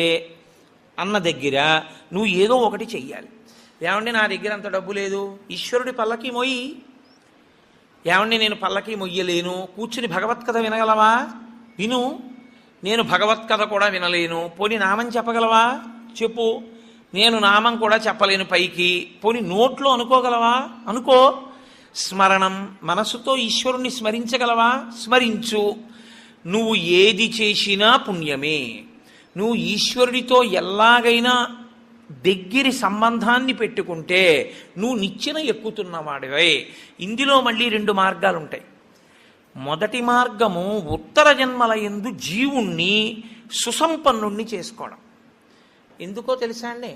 అన్న దగ్గర నువ్వు ఏదో ఒకటి చెయ్యాలి. ఏమండి నా దగ్గర అంత డబ్బు లేదు, ఈశ్వరుడి పల్లకి మొయ్యి. ఏమండి నేను పల్లకి మొయ్యలేను, కూర్చుని భగవత్కథ వినగలవా? విను. నేను భగవత్కథ కూడా వినలేను, పోని నామం చెప్పగలవా? చెప్పు. నేను నామం కూడా చెప్పలేను పైకి, పోని నోట్లో అనుకోగలవా? అనుకో. స్మరణం, మనసుతో ఈశ్వరుణ్ణి స్మరించగలవా? స్మరించు. నువ్వు ఏది చేసినా పుణ్యమే. నువ్వు ఈశ్వరుడితో ఎలాగైనా దగ్గరి సంబంధాన్ని పెట్టుకుంటే నువ్వు నిచ్చెన ఎక్కుతున్నవాడివే. ఇందులో మళ్ళీ 2 మార్గాలు ఉంటాయి. మొదటి మార్గము ఉత్తర జన్మల యందు జీవుణ్ణి సుసంపన్నుణ్ణి చేసుకోవడం. ఎందుకో తెలుసా అండి?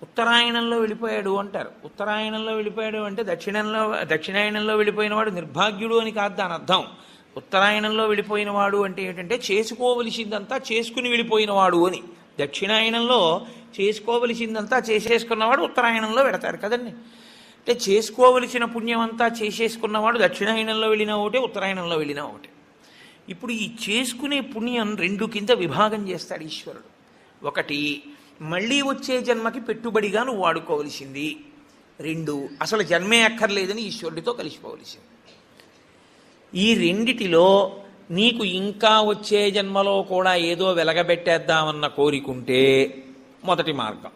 ఉత్తరాయణంలో వెళ్ళిపోయాడు అంటారు. ఉత్తరాయణంలో వెళ్ళిపోయాడు అంటే దక్షిణాయనంలో వెళ్ళిపోయినవాడు నిర్భాగ్యుడు అని కాదు దాని అర్థం. ఉత్తరాయణంలో వెళ్ళిపోయినవాడు అంటే ఏంటంటే చేసుకోవలసిందంతా చేసుకుని వెళ్ళిపోయినవాడు అని. దక్షిణాయనంలో చేసుకోవలసిందంతా చేసేసుకున్నవాడు ఉత్తరాయణంలో పెడతారు కదండి. అంటే చేసుకోవలసిన పుణ్యం అంతా చేసేసుకున్నవాడు దక్షిణాయనంలో వెళ్ళినా ఒకటే, ఉత్తరాయణంలో వెళ్ళినా ఒకటే. ఇప్పుడు ఈ చేసుకునే పుణ్యం 2 కింద విభాగం చేస్తాడు ఈశ్వరుడు. ఒకటి మళ్ళీ వచ్చే జన్మకి పెట్టుబడిగా నువ్వు వాడుకోవలసింది. 2 అసలు జన్మే అక్కర్లేదని ఈశ్వరుడితో కలిసిపోవలసింది. ఈ రెండిటిలో నీకు ఇంకా వచ్చే జన్మలో కూడా ఏదో వెలగబెట్టేద్దామన్న కోరికుంటే మొదటి మార్గం.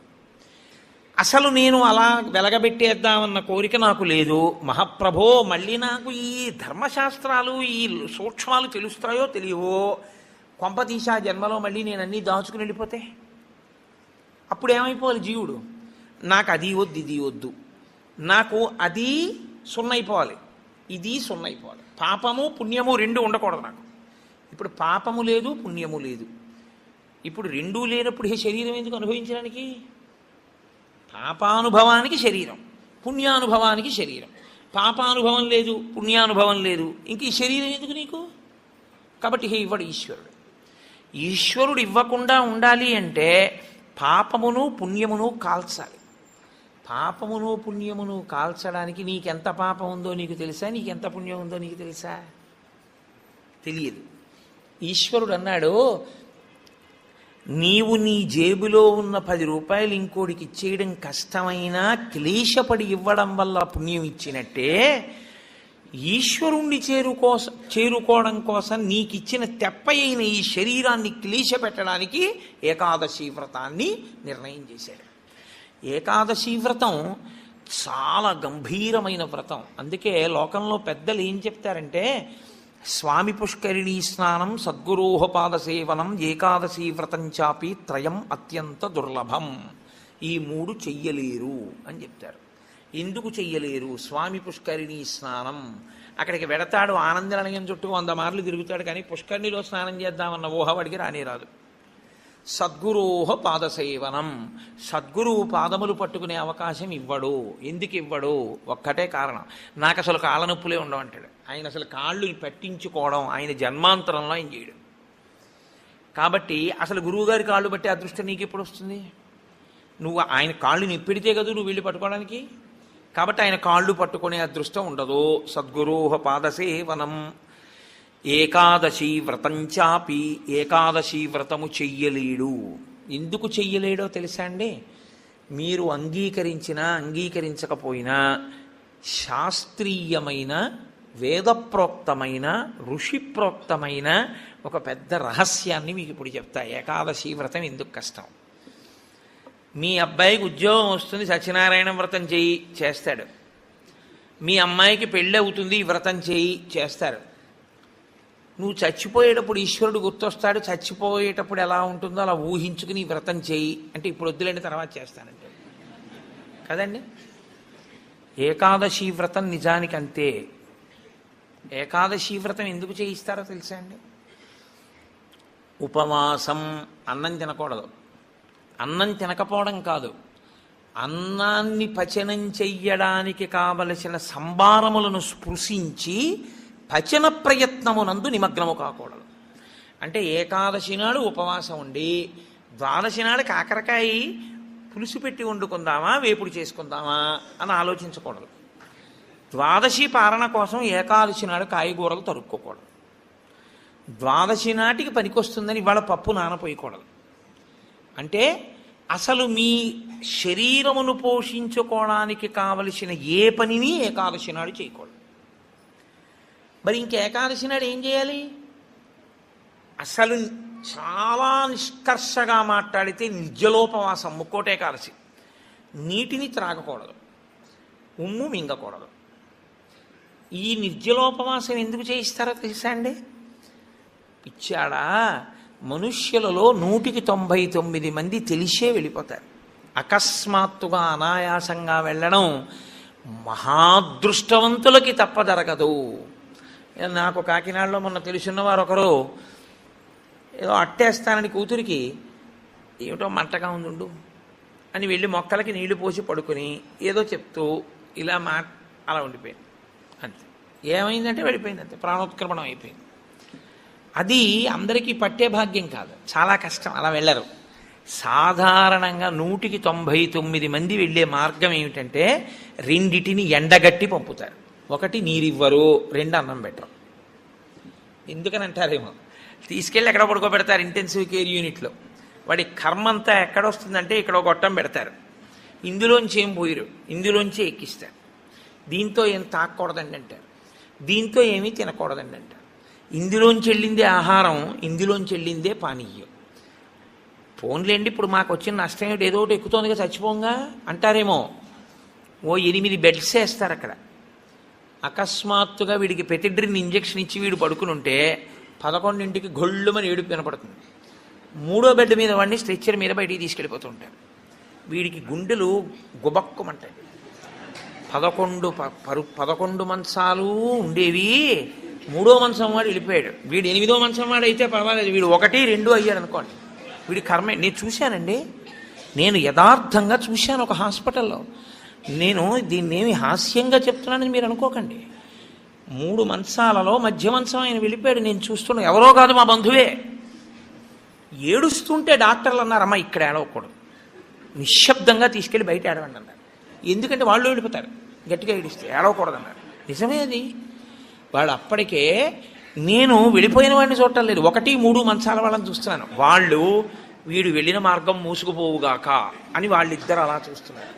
అసలు నేను అలా వెలగబెట్టేద్దామన్న కోరిక నాకు లేదు, మహాప్రభో మళ్ళీ నాకు ఈ ధర్మశాస్త్రాలు ఈ సూక్ష్మాలు తెలుస్తాయో తెలియవో, కొంపతీసా జన్మలో మళ్ళీ నేను అన్నీ దాచుకుని వెళ్ళిపోతే అప్పుడు ఏమైపోవాలి జీవుడు? నాకు అది వద్దు ఇది వద్దు, నాకు అది సున్నైపోవాలి, ఇది సున్నైపోవాలి. పాపము పుణ్యము రెండు ఉండకూడదు నాకు. ఇప్పుడు పాపము లేదు, పుణ్యము లేదు. ఇప్పుడు రెండూ లేనప్పుడు ఈ శరీరం ఎందుకు అనుభవించడానికి? పాపానుభవానికి శరీరం, పుణ్యానుభవానికి శరీరం. పాపానుభవం లేదు, పుణ్యానుభవం లేదు, ఇంక ఈ శరీరం ఎందుకు నీకు? కాబట్టి ఇవ్వడు ఈశ్వరుడు. ఈశ్వరుడు ఇవ్వకుండా ఉండాలి అంటే పాపమును పుణ్యమును కాల్చాలి. పాపమును పుణ్యమును కాల్చడానికి నీకెంత పాపం ఉందో నీకు తెలుసా? నీకెంత పుణ్యం ఉందో నీకు తెలుసా? తెలియదు. ఈశ్వరుడు అన్నాడు, నీవు నీ జేబులో ఉన్న 10 రూపాయలు ఇంకోడికి ఇచ్చేయడం కష్టమైనా క్లేశపడి ఇవ్వడం వల్ల పుణ్యం ఇచ్చినట్టే, ఈశ్వరుణ్ణి చేరుకోవడం కోసం నీకిచ్చిన తెప్పయైన ఈ శరీరాన్ని క్లేశ పెట్టడానికి ఏకాదశి వ్రతాన్ని నిర్ణయం చేశాడు. ఏకాదశి వ్రతం చాలా గంభీరమైన వ్రతం. అందుకే లోకంలో పెద్దలు ఏం చెప్తారంటే, స్వామి పుష్కరిణీ స్నానం, సద్గురోహపాద సేవనం, ఏకాదశి వ్రతం చాపి త్రయం అత్యంత దుర్లభం. ఈ 3 చెయ్యలేరు అని చెప్తారు. ఎందుకు చెయ్యలేరు? స్వామి పుష్కరిణీ స్నానం, అక్కడికి వెడతాడు, ఆనందనిలయం చుట్టూ 100 మార్లు తిరుగుతాడు, కానీ పుష్కరిణిలో స్నానం చేద్దామన్న ఊహవాడికి రానేరాదు. సద్గురోహ పాదసేవనం, సద్గురువు పాదములు పట్టుకునే అవకాశం ఇవ్వడు. ఎందుకు ఇవ్వడు? ఒక్కటే కారణం, నాకు అసలు కాళ్ళ నొప్పులే ఉండవంటాడు. ఆయన అసలు కాళ్ళు పట్టించుకోవడం ఆయన జన్మాంతరంలో ఆయన చేయడు. కాబట్టి అసలు గురువుగారి కాళ్ళు బట్టి అదృష్టం నీకు ఎప్పుడు వస్తుంది? నువ్వు ఆయన కాళ్ళు నిప్పెడితే కదా నువ్వు వెళ్ళి పట్టుకోవడానికి. కాబట్టి ఆయన కాళ్ళు పట్టుకునే అదృష్టం ఉండదు. సద్గురోహ పాదసేవనం. ఏకాదశి వ్రతం చాపి, ఏకాదశి వ్రతము చెయ్యలేడు. ఎందుకు చెయ్యలేడో తెలుసా అండి? మీరు అంగీకరించినా అంగీకరించకపోయినా శాస్త్రీయమైన, వేదప్రోక్తమైన, ఋషిప్రోక్తమైన ఒక పెద్ద రహస్యాన్ని మీకు ఇప్పుడు చెప్తా. ఏకాదశి వ్రతం ఎందుకు కష్టం? మీ అబ్బాయికి ఉద్యోగం వస్తుంది, సత్యనారాయణ వ్రతం చెయ్యి, చేస్తాడు. మీ అమ్మాయికి పెళ్ళి అవుతుంది, ఈ వ్రతం చెయ్యి, చేస్తారు. నువ్వు చచ్చిపోయేటప్పుడు ఈశ్వరుడు గుర్తొస్తాడు. చచ్చిపోయేటప్పుడు ఎలా ఉంటుందో అలా ఊహించుకుని వ్రతం చేయి అంటే, ఇప్పుడు వద్దులేండి తర్వాత చేస్తానంటే కదండి. ఏకాదశి వ్రతం నిజానికి అంతే. ఏకాదశి వ్రతం ఎందుకు చేయిస్తారో తెలుసా అండి? ఉపవాసం, అన్నం తినకూడదు. అన్నం తినకపోవడం కాదు, అన్నాన్ని పచనం చెయ్యడానికి కావలసిన సంభారములను స్పృశించి పచన ప్రయత్నమునందు నిమగ్నము కాకూడదు. అంటే ఏకాదశి నాడు ఉపవాసం ఉండి ద్వాదశి నాడు కాకరకాయ పులుసు పెట్టి వండుకుందామా, వేపుడు చేసుకుందామా అని ఆలోచించకూడదు. ద్వాదశి పారణ కోసం ఏకాదశి నాడు కాయగూరలు తరుక్కోకూడదు. ద్వాదశి నాటికి పనికొస్తుందని ఇవాళ పప్పు నానపోయకూడదు. అంటే అసలు మీ శరీరమును పోషించుకోవడానికి కావలసిన ఏ పనిని ఏకాదశి నాడు చేయకూడదు. మరి ఇంక ఏకాదశి నాడు ఏం చేయాలి? అసలు చాలా నిష్కర్షగా మాట్లాడితే నిర్జలోపవాసం, ముక్కోటి ఏకాదశి. నీటిని త్రాగకూడదు, ఉమ్ము మింగకూడదు. ఈ నిర్జలోపవాసం ఎందుకు చేయిస్తారో తెలుసా అండి? పిచ్చాడా, మనుష్యులలో 199 మంది తెలిసే వెళ్ళిపోతారు. అకస్మాత్తుగా అనాయాసంగా వెళ్ళడం మహాదృష్టవంతులకి తప్ప జరగదు. నాకు కాకినాడలో మొన్న తెలుసున్నవారు ఒకరు ఏదో అట్టేస్తానని కూతురికి, ఏమిటో మంటగా ఉందుండు అని వెళ్ళి మొక్కలకి నీళ్లు పోసి పడుకుని ఏదో చెప్తూ ఇలా అలా ఉండిపోయింది. అంతే. ఏమైందంటే వెళ్ళిపోయింది, అంతే, ప్రాణోత్క్రమణం అయిపోయింది. అది అందరికీ పట్టే భాగ్యం కాదు, చాలా కష్టం, అలా వెళ్ళరు. సాధారణంగా 199 మంది వెళ్ళే మార్గం ఏమిటంటే, రెండిటిని ఎండగట్టి పంపుతారు. ఒకటి నీరివ్వరు, 2 అన్నం పెట్టరు. ఎందుకని అంటారేమో, తీసుకెళ్ళి ఎక్కడ పడుకోబెడతారు ఇంటెన్సివ్ కేర్ యూనిట్లో. వాడి కర్మ అంతా ఎక్కడొస్తుందంటే ఇక్కడ ఒక గొట్టం పెడతారు, ఇందులోంచి ఏం పోయిరు, ఇందులోంచి ఎక్కిస్తారు. దీంతో ఏం తాకూడదండి అంటారు, దీంతో ఏమీ తినకూడదండి అంటారు. ఇందులోంచి వెళ్ళిందే ఆహారం, ఇందులోంచి వెళ్ళిందే పానీయం. పోన్లేండి, ఇప్పుడు మాకు వచ్చిన నష్టం ఏమిటి, ఏదో ఒకటి ఎక్కుతోందిగా చచ్చిపోంగా అంటారేమో. ఓ 8 బెడ్స్ వేస్తారు అక్కడ. అకస్మాత్తుగా వీడికి పెతిడ్రిన్ ఇంజక్షన్ ఇచ్చి వీడు పడుకుని ఉంటే 11ంటికి గొళ్ళుమని ఏడుపు వినపడుతుంది. 3వ బెడ్ మీద వాడిని స్ట్రెచ్చర్ మీద బయటికి తీసుకెళ్ళిపోతూ ఉంటారు. వీడికి గుండెలు గుబక్కుమంటాయి. 11 మంచాలు ఉండేవి. 3వ మంచం వాడు వెళ్ళిపోయాడు. వీడు 8వ మంచం వాడు అయితే పర్వాలేదు, వీడు 1, 2 అయ్యాడు అనుకోండి. వీడి కర్మే. నేను చూశానండి, నేను యథార్థంగా చూశాను ఒక హాస్పిటల్లో. నేను దీన్నేమి హాస్యంగా చెప్తున్నానని మీరు అనుకోకండి. 3 మంచాలలో మధ్య మంచం ఆయన వెళ్ళిపోయాడు. నేను చూస్తున్నాను, ఎవరో కాదు మా బంధువే. ఏడుస్తుంటే డాక్టర్లు అన్నారు, అమ్మ ఇక్కడ ఏడవకూడదు, నిశ్శబ్దంగా తీసుకెళ్ళి బయట ఏడవండి అన్నారు. ఎందుకంటే వాళ్ళు వెళ్ళిపోతారు గట్టిగా ఏడిస్తే, ఏడవకూడదన్నారు. నిజమే అది. వాడు అప్పటికే, నేను వెళ్ళిపోయిన వాడిని చూడటం లేదు, 1, 3 మంచాల వాళ్ళని చూస్తున్నాను. వాళ్ళు వీడు వెళ్ళిన మార్గం మూసుకుపోవుగాక అని వాళ్ళిద్దరు అలా చూస్తున్నారు.